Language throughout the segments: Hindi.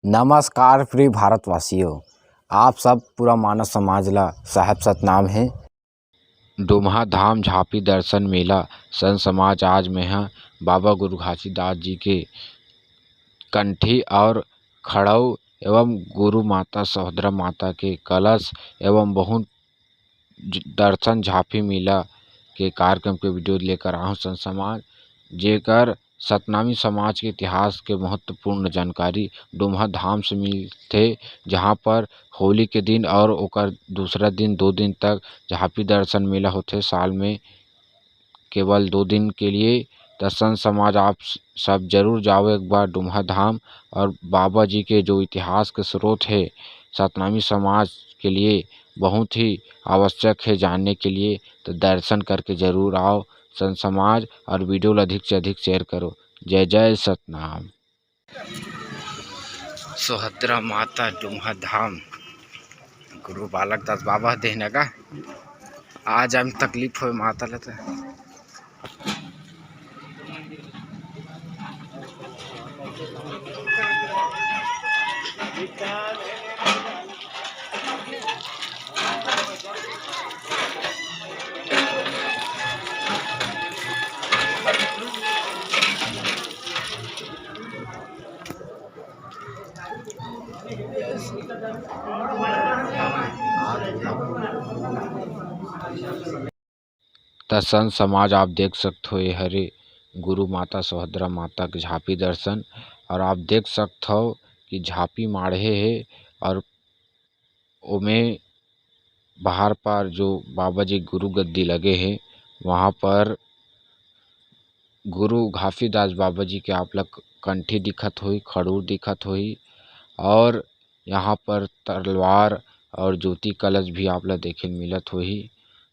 नमस्कार प्रिय भारतवासियों, आप सब पूरा मानव समाज ला साहेब सतनाम है। डोमहा धाम झांपी दर्शन मेला संत समाज आज में है बाबा गुरु घासीदास जी के कंठी और खड़ाऊ एवं गुरु माता सहोदरा माता के कलश एवं बहुत दर्शन झांपी मेला के कार्यक्रम के वीडियो लेकर आऊँ। संत समाज जेकर सतनामी समाज के इतिहास के महत्वपूर्ण जानकारी डोमहा धाम से मिलते, जहाँ पर होली के दिन और ओकर दूसरा दिन 2 दिन तक झांपी दर्शन मेला होते। साल में केवल 2 दिन के लिए। तो संत समाज आप सब जरूर जाओ एक बार डोमहा धाम, और बाबा जी के जो इतिहास के स्रोत है सतनामी समाज के लिए बहुत ही आवश्यक है जानने के लिए। तो दर्शन करके जरूर आओ संत समाज, और वीडियो अधिक से अधिक शेयर करो। जय जय सतनाम। सोहद्रा माता डोमहा धाम गुरु बालक दास बाबा देहना का आज हम तकलीफ हो माता लेते संत समाज आप देख सकते हो ये हरे गुरु माता सहोदरा माता के झांपी दर्शन, और आप देख सकते हो कि झांपी माढ़े है और ओमे बाहर पर जो बाबा जी गुरु गद्दी लगे हैं वहाँ पर गुरु घासीदास बाबा जी के आप लोग कंठी दिखत हुई, खड़ूर दिखत हुई, और यहाँ पर तलवार और ज्योति कलश भी आप लोग देखे मिलत हुई।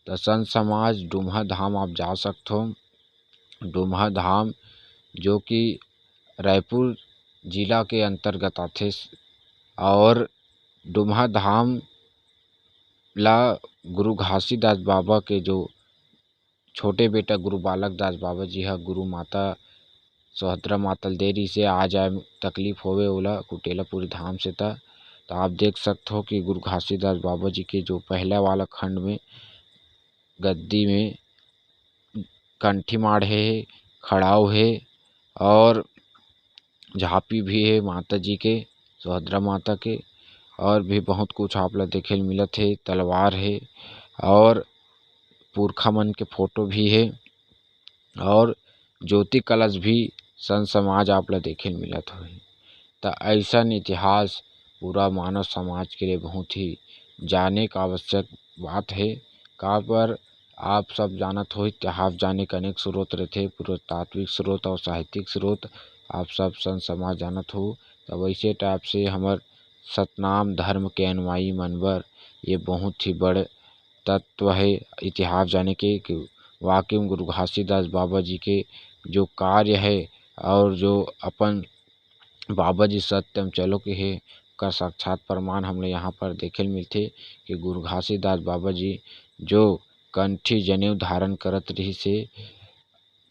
तो संत समाज डोमहा धाम आप जा सकते हो। डोमहा धाम जो कि रायपुर जिला के अंतर्गत आथे, और डोमहा धाम ला गुरु घासीदास बाबा के जो छोटे बेटा गुरु बालक दास बाबा जी है गुरु माता सहोदरा माता देरी से आ जाए तकलीफ होवे ओला कुटेला पूरी धाम से था। तो आप देख सकते हो कि गुरु घासीदास बाबा जी के जो पहला वाला खंड में गद्दी में कंठी माढ़े है, खड़ाऊ है, और झांपी भी है माता जी के सहोदरा माता के, और भी बहुत कुछ आप लोग देखे मिलत है। तलवार है और पुरखा मन के फोटो भी है, और ज्योति कलश भी संत समाज आप लोग देखे मिलत हो। तो ऐसा इतिहास पूरा मानव समाज के लिए बहुत ही जाने का आवश्यक बात है। का पर आप सब जानत हो इतिहास जाने के अनेक स्रोत रहते, पुरातात्विक स्रोत और साहित्यिक स्रोत आप सब संत समाज जानत हो। तो वैसे टाइप से हमार सतनाम धर्म के अनुयायी मनबर ये बहुत ही बड़े तत्व है इतिहास जाने के कि वाकई में गुरु घासीदास बाबा जी के जो कार्य है और जो अपन बाबा जी सत्यम चलो के है का साक्षात प्रमाण हमने यहाँ पर देखे मिलते कि गुरु घासीदास बाबा जी जो कंठी जनेऊ धारण करत रही से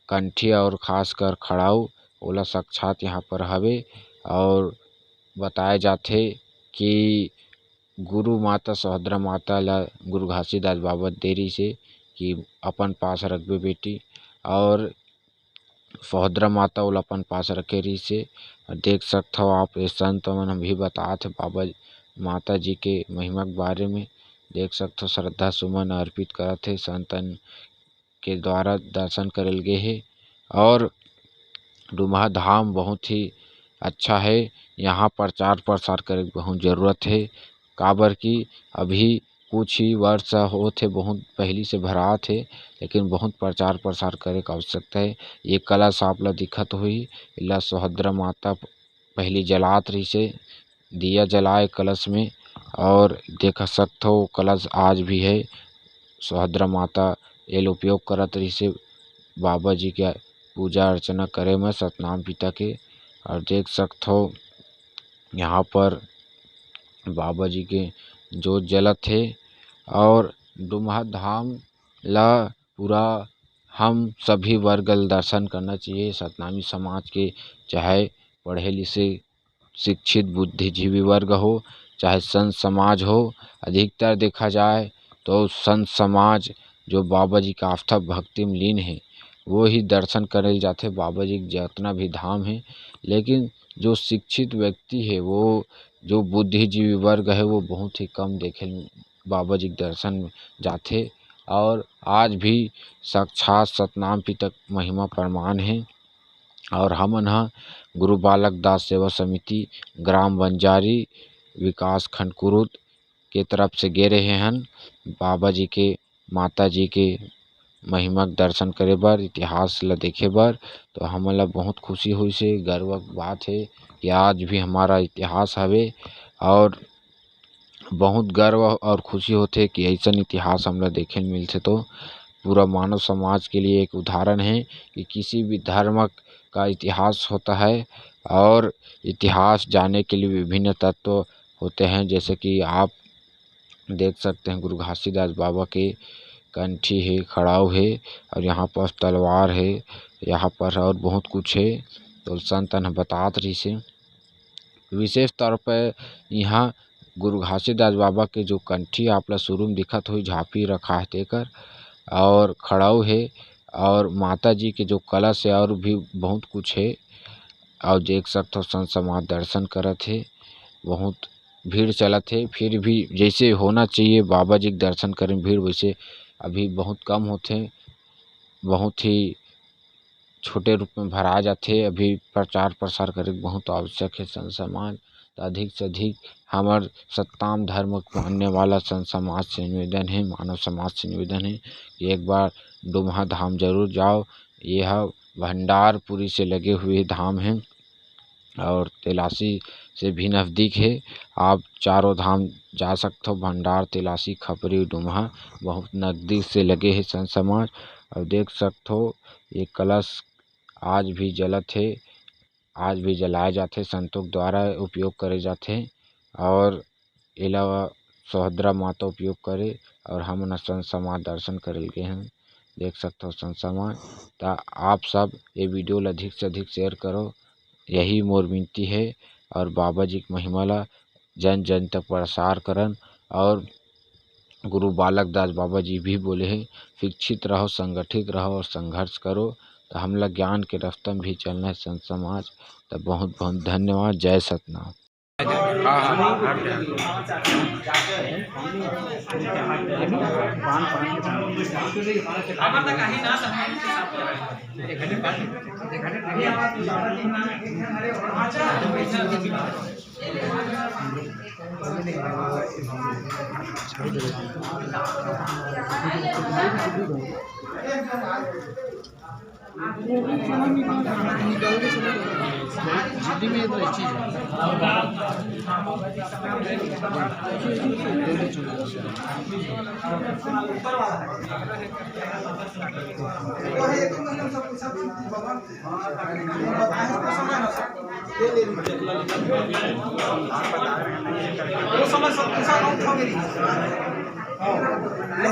कंठी और खासकर खड़ाऊ ओला साक्षात यहाँ पर हवे। और बताए जाते कि गुरु माता सहोदरा माता ला गुरु घासीदास बाबा देरी से कि अपन पास रखबे बेटी, और सहोदरा माता ओला अपन पास रखे रही से। देख सकते हो आप ये संत मन हम भी बताते बाबा माता जी के महिमा के बारे में। देख सकते हो श्रद्धा सुमन अर्पित करत है संतन के द्वारा दर्शन करल गए है। और डोमहा धाम बहुत ही अच्छा है, यहाँ प्रचार प्रसार करे बहुत ज़रूरत है। काबर कि अभी कुछ ही वर्ष होते बहुत पहली से भरा थे, लेकिन बहुत प्रचार प्रसार करे का आवश्यकता है। ये कलश आप ला दिखत हुई इला सहोदरा माता पहली जलात रही से दिया जलाए कलश में, और देख सकते हो कलश आज भी है। सहोदरा माता एल उपयोग करत रही से बाबा जी के पूजा अर्चना करे में सतनाम पिता के। और देख सकते हो यहाँ पर बाबा जी के जोत जलत है। और डोमहा धाम ला पूरा हम सभी वर्ग दर्शन करना चाहिए सतनामी समाज के, चाहे पढ़े लिखे शिक्षित बुद्धिजीवी वर्ग हो, चाहे संत समाज हो, अधिकतर देखा जाए तो संत समाज जो बाबा जी का आस्था भक्ति में लीन है वो ही दर्शन करे जाते बाबा जी के जितना भी धाम है। लेकिन जो शिक्षित व्यक्ति है, वो जो बुद्धिजीवी वर्ग है, वो बहुत ही कम देखे बाबा जी के दर्शन जाते। और आज भी साक्षात सतनाम पिता महिमा प्रमाण है। और हमन ह गुरु बालक दास सेवा समिति ग्राम बंजारी विकास खंड कुरुद के तरफ से गे रहे हन बाबा जी के माता जी के महिमा के दर्शन करे बर, इतिहास ला देखे बर। तो हमन ला बहुत खुशी हुई से गर्व की बात है कि आज भी हमारा इतिहास हवे। और बहुत गर्व और खुशी होते कि ऐसा इतिहास हमला देखे मिलथे। तो पूरा मानव समाज के लिए एक उदाहरण है कि किसी भी धर्म का इतिहास होता है। और इतिहास जानने के लिए विभिन्न तत्व होते हैं, जैसे कि आप देख सकते हैं गुरु घासीदास बाबा के कंठी है, खड़ाऊ है, और यहाँ पर तलवार है, यहाँ पर और बहुत कुछ है। तो संतन बतात रही से विशेष तौर पर यहाँ गुरु घासीदास बाबा के जो कंठी आपला शुरू में दिखत हुई झांपी रखा है तेकर, और खड़ाऊ है, और माता जी के जो कलश है, और भी बहुत कुछ है। और देख सकते हो संत समाज दर्शन करत है, बहुत भीड़ चलत है। फिर भी जैसे होना चाहिए बाबा जी के दर्शन करें भीड़, वैसे अभी बहुत कम होते, बहुत ही छोटे रूप में भरा जाते। अभी प्रचार प्रसार करे बहुत आवश्यक है संत समाज। तो अधिक से अधिक हमार सत्ताम धर्म को मानने वाला संत समाज से निवेदन है, मानव समाज से निवेदन है कि एक बार डुमहा धाम जरूर जाओ। यह भंडारपुरी से लगे हुए धाम है और तेलासी से भी नज़दीक है। आप चारों धाम जा सकते हो, भंडार, तेलासी, खपरी, डुमहा बहुत नज़दीक से लगे हैं संत समाज। और देख सकते हो ये कलश आज भी जलत है, आज भी जलाए जाते, संतों द्वारा उपयोग करे जाते। और अलावा सोहदरा माता उपयोग करे, और हम संत समाज दर्शन करे गए हैं। देख सकते हो संत समाज। तो आप सब ये वीडियो ला अधिक से अधिक शेयर करो, यही मोर विनती है। और बाबा जी की महिमा ला जन जन तक प्रसार करन। और गुरु बालक दास बाबा जी भी बोले हैं शिक्षित रहो, संगठित रहो और संघर्ष करो। तो हम लोग ज्ञान के रास्ते में भी चलना है संत समाज। तो बहुत बहुत धन्यवाद। जय सतनाम।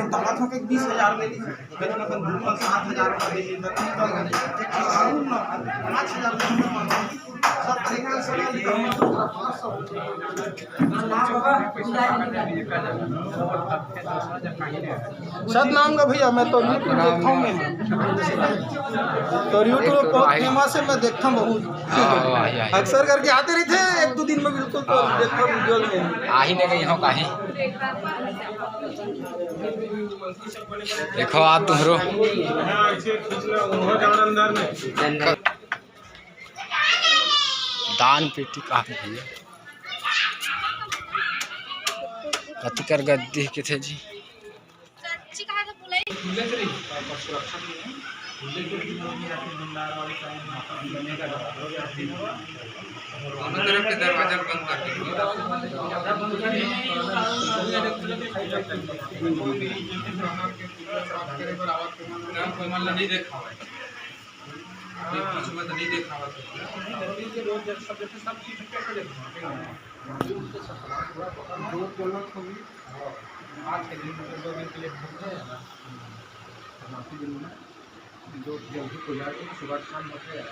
दादा के 20,000 में 7,000 सतनाम का भैया मैं तो यूट्यूब देखता हूँ, तो यूट्यूब बहुत फेमस है, मैं देखता हूँ बहुत अक्सर करके आते रहते हैं 1-2 दिन में बिल्कुल। तो देखता हूँ वीडियो में आही नहीं गई हो काहे देखो आप तुम्हारो दान पेटी कहा भैया कतिकर गद्दी के थे जी। दरवाजा बंद कर नहीं देखा नहीं देखा जो जल्दी खुला सुबह शाम होते हैं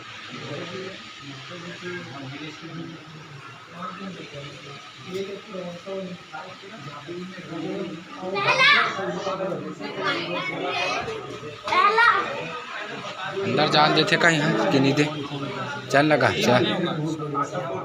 अंदर जान देते कहीं है कि नहीं दे चल लगा चल नहीं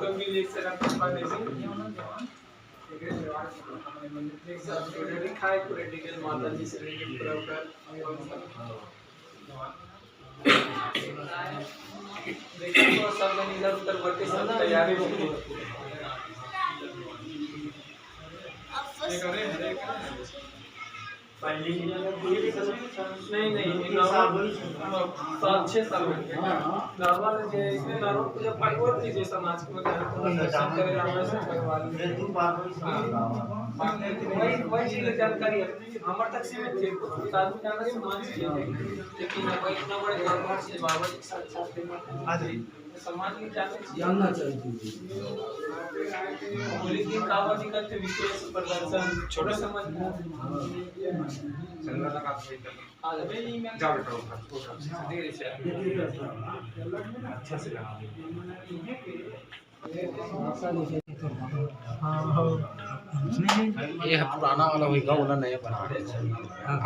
7-6 साल नॉर्मल इसमें नॉर्मल पूजा पाठ होती है समाज में दर्शन करे रामेश्वर भगवान वही जानकारी हमारे तक सीमित थे साधु जानकारी समाज की लेकिन इतना बड़े दरबार से बाबा जी साथ समाज में जानना चाहिए लेकिन कावड़ी करते विशेष प्रदर्शन छोटे समाज ये पुराना वाला होगा वाला नया बना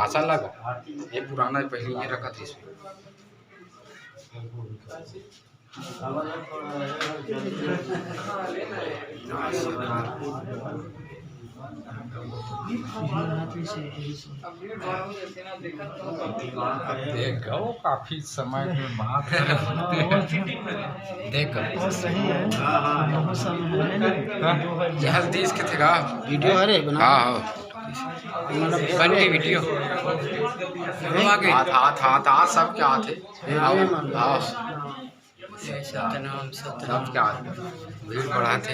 आसान लगा ये पुराना पहले ये रखा था इसमें देखो काफी समय के बाद देखो यहाँ देश के थे का वीडियो अरे हाँ बन गई वीडियो हाथ सब क्या थे सब क्या भीड़ बढ़ा थे।